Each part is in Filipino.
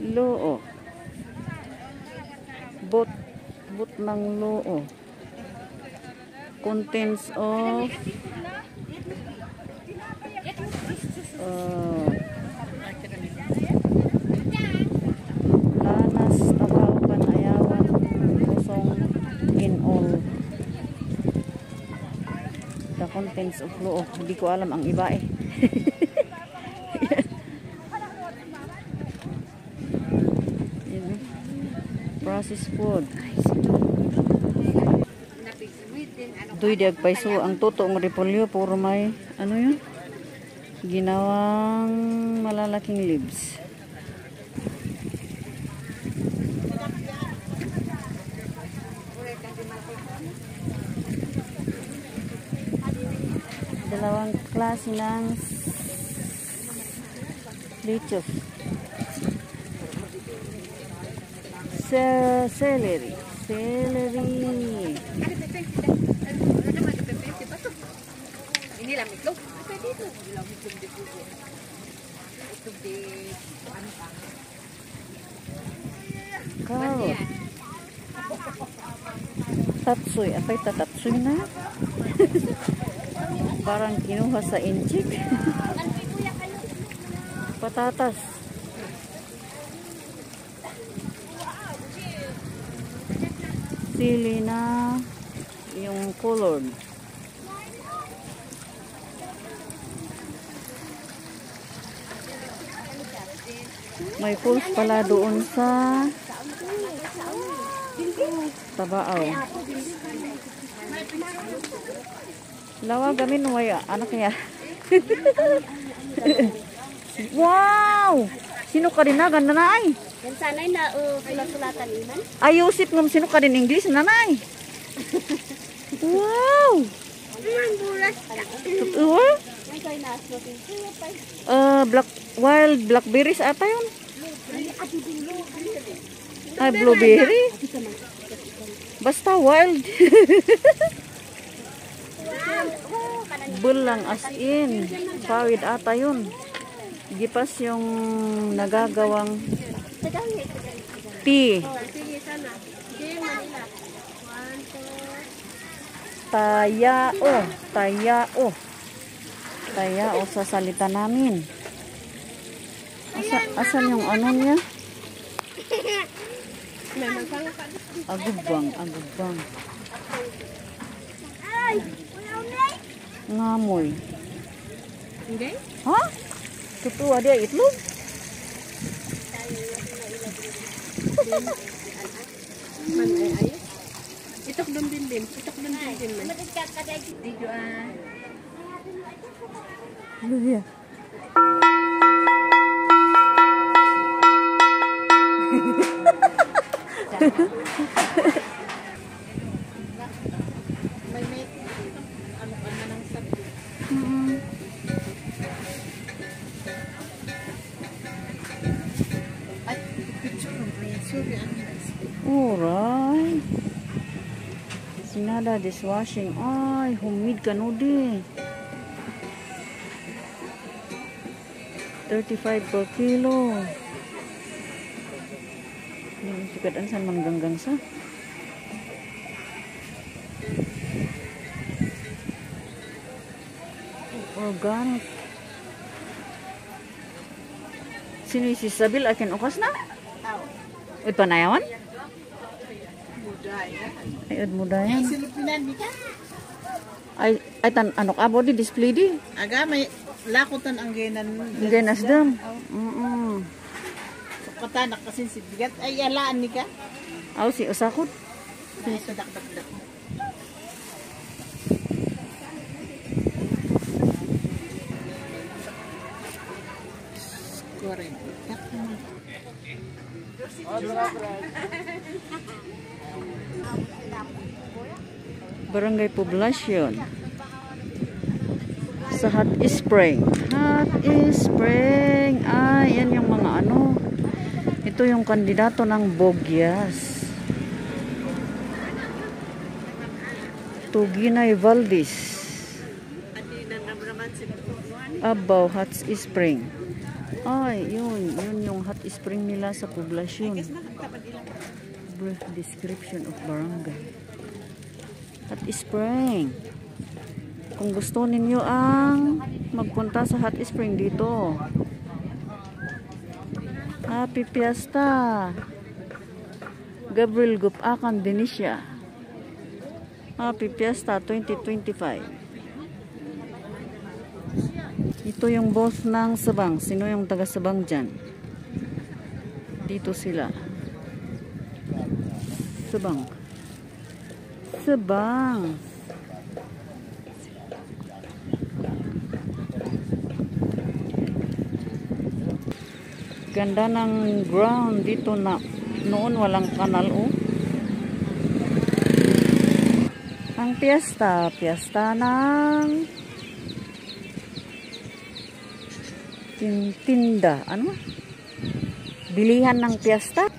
Loo. Boat ng Loo. Contents of Lanas, Tabao, Panayawan, Kusong in all. The contents of Loo. Hindi ko alam ang iba eh. Processed food. Duy diag paiso ang tuto ng repolyo puro may ano yun? Ginawang malalaking leaves. Dalawang klase ng lettuce. Celery. Ini lang itlog. Pwede ito. Ini lang itlog di puso. Itlog di ano pa. Carrot. Tatsoy. Apay tatatsoy na. Parang kinuha sa inchik. Patatas. Sili na yung colored. May pulse pala doon sa Tabao. Lawa gamin waya anak niya. Wow! Sino ka din na ganda na ay? Yan sanay na sulat-sulatan iman. Ayusip ng sino ka din English nanay. Wow! Ang bulas. Wild blackberries ata yun. Ay, blueberry. Basta wild. Bulang as in. Pawid ata yun. Gipas yung nagagawang tea. Tayao sa salita namin. Asan yung ano niya? Agubbang. Ngamoy. Hindi? Ha? Totoo dia itlog? Itok dun din. Dito Ano dia? may ano nang sabi. Ay, picture ng sorry, Alright. Sinada dishwashing. Ay, homemade kanudi. 35 per kilo. Ini sikatan san mangganggang sa. Organic. Sino si Sabil akin ukas na? Ay, panayawan? Ay, mudayan. Silupinan di ka? Ay ano ka di display di? Aga, may lakutan ang Genas dam. Patanak kasi si bigat. Ay, alaan ni ka? Aw, si usakot. Ay, ito dak. Goreng. Barangay Poblacion. Sa Hot Spring. Ay, yan yung mga ano. Ito yung kandidato ng Bogyas. Tuginay Valdez. Abaw Hot Spring. Ay, yun yung Hot hot spring nila sa poblasyon. Brief description of barangay. Hot spring. Kung gusto ninyo ang magpunta sa hot spring dito. Happy Fiesta. Gabriel Gupakan, Denisha. Happy Fiesta 2025. Ito yung boss ng Sabang. Sino yung taga Sabang dyan? Dito sila. Sabang. Sabang. Ganda ng ground dito na noon walang kanal oh. Ang piyesta ng tinda, ano? Bilihan ng piyesta.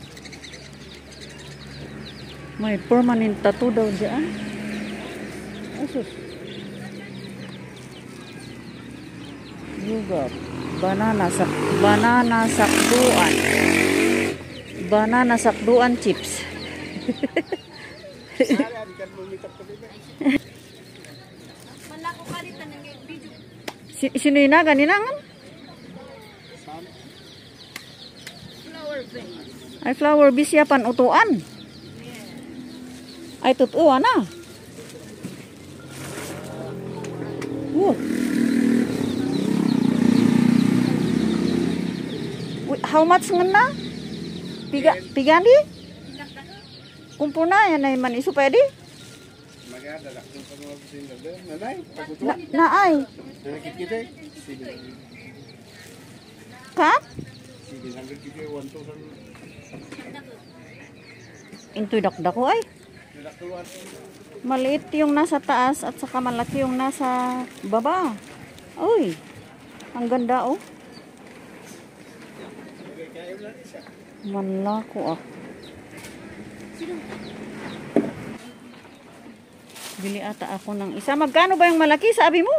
May permanent tattoo daw diyan. Asus. Yuga. Banana sakduan. Banana sakduan chips. Sino yun na? Ganinangan? Ay flower base yapan utuan. Ay tutuan na. How much nga na? Piga di? Kumpuna yan ay man isu pwede? Naay. Kat? Intoy dakdak ko ay. Maliit yung nasa taas at saka malaki yung nasa baba. Uy, ang ganda oh. Manlako ah. Bili ata ako ng isa. Magkano ba yung malaki sabi mo?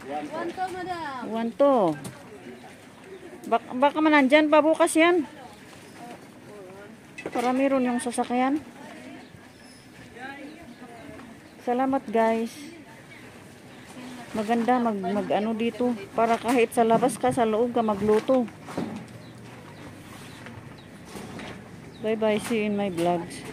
1 to, madam. 1 to. Baka man nandyan pa bukas yan. Para meron yung sasakyan. Salamat guys. Maganda mag ano dito. Para kahit sa labas ka, sa loob ka magluto. Bye bye. See you in my vlogs.